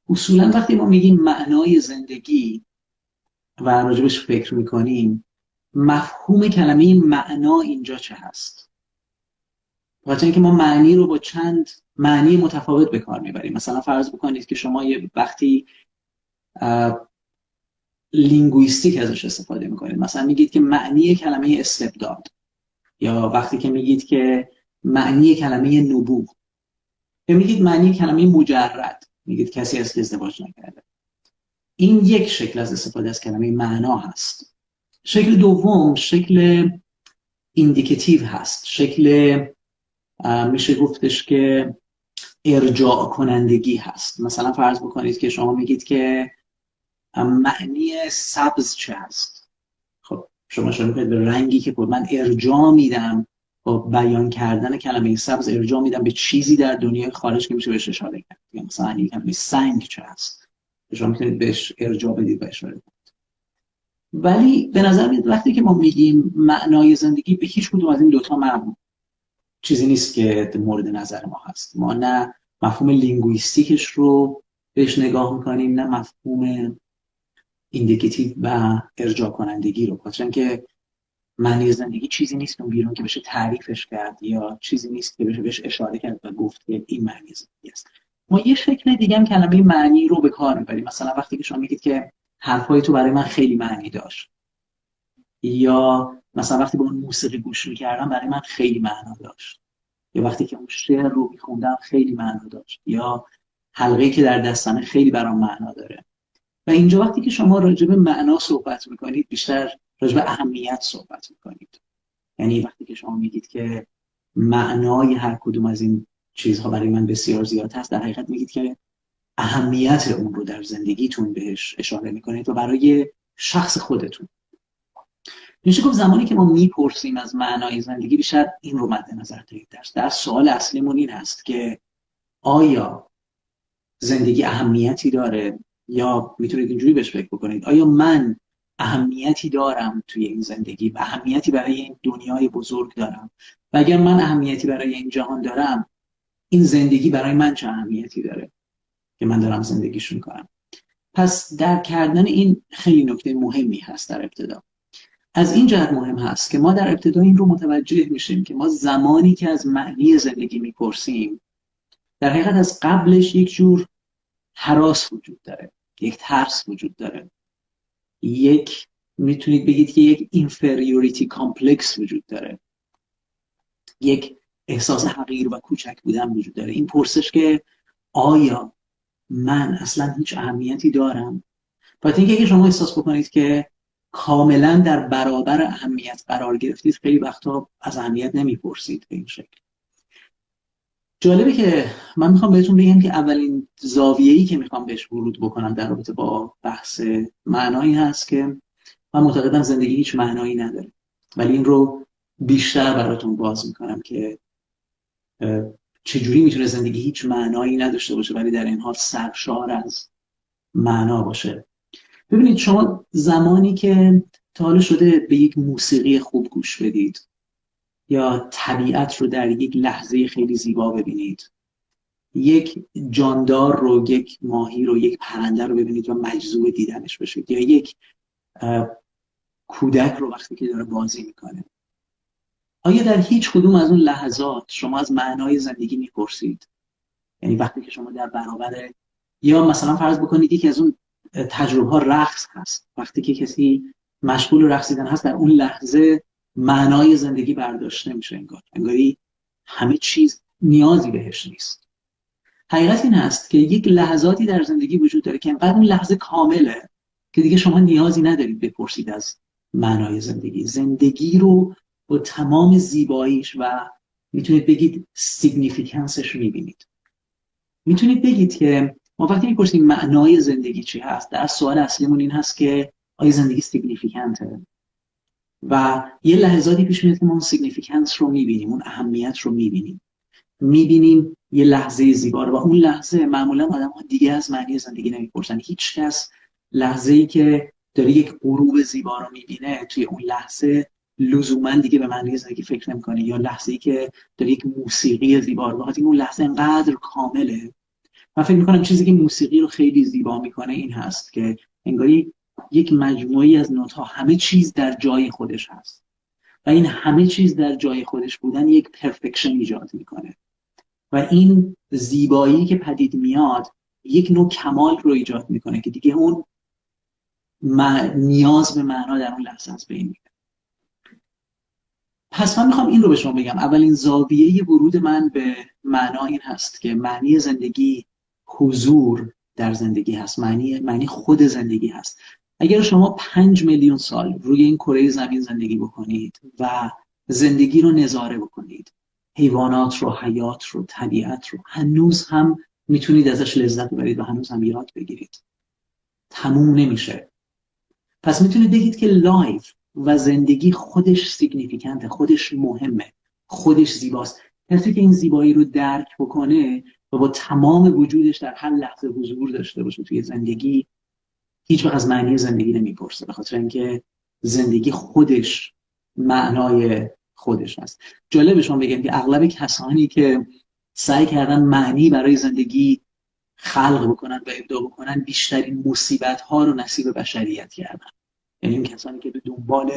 اصولا وقتی ما میگیم معنای زندگی و راجبش فکر میکنیم، مفهوم کلمه معنا اینجا چه هست؟ بخاطر اینکه ما معنی رو با چند معنی متفاوت به کار میبریم. مثلا فرض بکنید که شما یه وقتی لینگویستیک ازش استفاده میکنید، مثلا میگید که معنی کلمه استبداد، یا وقتی که میگید که معنی کلمه نبوغ، یا میگید معنی کلمه مجرد، میگید کسی است که ازدواج نکرده. این یک شکل از استفاده از کلمه معنا هست. شکل دوم شکل ایندیکتیو هست، شکل میشه گفتش که ارجاع کنندگی هست. مثلا فرض بکنید که شما میگید که معنی سبز چه هست. خب شما شروع میکنید به رنگی که من ارجاع میدم، با بیان کردن کلمه سبز ارجاع میدم به چیزی در دنیای خارج که میشه بهش اشاره کرد. یا مثلا یک کلمه سنگ چه هست، شما میتونید بهش ارجاع بدید و اشاره کنید. ولی به نظر میاد وقتی که ما میگیم معنای زندگی، به هیچ کدوم از این دوتا چیزی نیست که مورد نظر ما هست. ما نه مفهوم لینگویستیکش رو بهش نگاه میکنیم، نه مفهوم ایندیکیتیو و ارجاع کنندگی رو. چون که معنی زندگی چیزی نیست اون بیرون که بشه تعریفش کرد، یا چیزی نیست که بشه بهش اشاره کرد و گفت که این معنی زندگی است. ما یه شکل دیگه هم کلمه معنی رو به کار میبریم. مثلا وقتی که شما میگید که حرفای تو برای من خیلی معنی داشت، یا مثلا وقتی با اون موسیقی گوش میکردم برای من خیلی معنا داشت، یا وقتی که اون شعر رو میخوندم خیلی معنا داشت، یا حلقه‌ای که در دستمه خیلی برام معنا داره. و اینجا وقتی که شما راجع به معنا صحبت میکنید، بیشتر راجع به اهمیت صحبت میکنید. یعنی وقتی که شما میگید که معنای هر کدوم از این چیزها برای من بسیار زیاد هست، در حقیقت میگید که اهمیت اون رو در زندگیتون بهش اشاره میکنید و برای شخص خودتون. میشه گفت زمانی که ما میپرسیم از معنای زندگی، بیشتر این رو مد نظر دارید. در سوال اصلیمون این هست که آیا زندگی اهمیتی داره، یا میتونید اینجوری بهش فکر بکنید آیا من اهمیتی دارم توی این زندگی و اهمیتی برای این دنیای بزرگ دارم، و اگر من اهمیتی برای این جهان دارم، این زندگی برای من چه اهمیتی داره که من دارم زندگیش میکنم. پس درک کردن این خیلی نکته مهمی هست در ابتدا. از این جهت مهم هست که ما در ابتدا این رو متوجه میشیم که ما زمانی که از معنی زندگی میپرسیم، در حقیقت از قبلش یک جور هراس وجود داره، یک ترس وجود داره، یک میتونید بگید که یک اینفریوریتی کامپلکس وجود داره، یک احساس حقیر و کوچک بودن وجود داره. این پرسش که آیا من اصلا هیچ اهمیتی دارم؟ باید اینکه اگه شما احساس بکنید که کاملا در برابر اهمیت قرار گرفتید، خیلی وقتا از اهمیت نمیپرسید به این شکل. جالبه که من میخوام بهتون بگم که اولین زاویه‌ای که میخوام بهش ورود بکنم در رابطه با بحث معنایی هست که من معتقدم زندگی هیچ معنایی نداره، ولی این رو بیشتر براتون باز میکنم که چجوری میتونه زندگی هیچ معنایی نداشته باشه ولی در این حال سرشار از معنا باشه. ببینید شما زمانی که تا حالا شده به یک موسیقی خوب گوش بدید، یا طبیعت رو در یک لحظه خیلی زیبا ببینید، یک جاندار رو، یک ماهی رو، یک پرنده رو ببینید و مجذوب دیدنش بشید، یا یک کودک رو وقتی که داره بازی میکنه، آیا در هیچ کدوم از اون لحظات شما از معنای زندگی میپرسید؟ یعنی وقتی که شما در برابر، یا مثلا فرض بکنید یکی از اون تجربه ها رقص هست، وقتی که کسی مشغول رقصیدن هست، در اون لحظه معنای زندگی برداشت نمیشه، انگاری همه چیز نیازی بهش نیست. حقیقت این هست که یک لحظاتی در زندگی وجود داره که انقدر اون لحظه کامله که دیگه شما نیازی ندارید بپرسید از معنای زندگی. زندگی رو با تمام زیباییش و میتونید بگید سیگنیفیکانسش میبینید. میتونید بگید که ما وقتی میپرسیم معنای زندگی چی هست، در سوال اصلیمون این هست که آیا زندگی سیگنیفیکانته؟ و یه لحظاتی پیش میاد که ما اون سیگنیفیکانس رو میبینیم، اون اهمیت رو میبینیم یه لحظه زیبا رو، و اون لحظه معمولا آدم ها دیگه از معنی زندگی نمیپرسن. هیچ کس لحظه‌ای که داره یک غروب زیبا رو میبینه توی اون لحظه لزوما دیگه به معنی زندگی فکر نمیکنه، یا لحظه‌ای که داره یک موسیقی زیبا رو، بخاطر اون لحظه انقدر کامله من فکر میکنم چیزی که موسیقی رو خیلی زیبا میکنه این هست که انگاری یک مجموعی از نوت‌ها همه چیز در جای خودش هست و این همه چیز در جای خودش بودن یک پرفکشن ایجاد میکنه و این زیبایی که پدید میاد یک نوع کمال رو ایجاد میکنه که دیگه اون نیاز به معنا در اون لحظه از بین میره. پس من میخوام این رو به شما بگم، اولین زاویه ورود من به معنا این هست که معنی زندگی حضور در زندگی هست، معنی خود زندگی هست. اگر شما 5 میلیون سال روی این کره زمین زندگی بکنید و زندگی رو نظاره بکنید، حیوانات رو، حیات رو، طبیعت رو، هنوز هم میتونید ازش لذت ببرید و هنوز هم یاد بگیرید. تموم نمیشه. پس میتونید بگید که لایف و زندگی خودش سیگنیفیکنته، خودش مهمه، خودش زیباست. کسی که این زیبایی رو درک بکنه و با تمام وجودش در هر لحظه حضور داشته باشه توی زندگی، هیچ وقت از معنی زندگی نمیپرسه، به خاطر اینکه زندگی خودش معنای خودش هست. جالب شما بگم که اغلب کسانی که سعی کردن معنی برای زندگی خلق بکنن و ابداع بکنن، بیشترین مصیبت ها رو نصیب بشریت کردن. یعنی این کسانی که به دنبال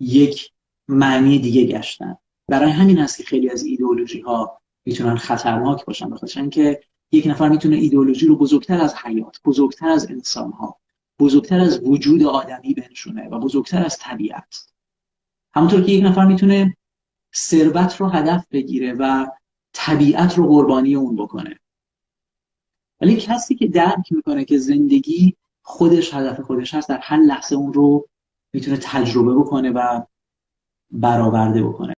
یک معنی دیگه گشتن. برای همین هست که خیلی از ایدئولوژی ها میتونن خطرناک باشن، بخاطر اینکه یک نفر میتونه ایدئولوژی رو بزرگتر از حیات، بزرگتر از انسان ها، بزرگتر از وجود آدمی بنشونه و بزرگتر از طبیعت. همونطور که یک نفر میتونه ثروت رو هدف بگیره و طبیعت رو قربانی اون بکنه. ولی کسی که درک میکنه که زندگی خودش هدف خودش هست، در هر لحظه اون رو میتونه تجربه بکنه و برآورده بکنه.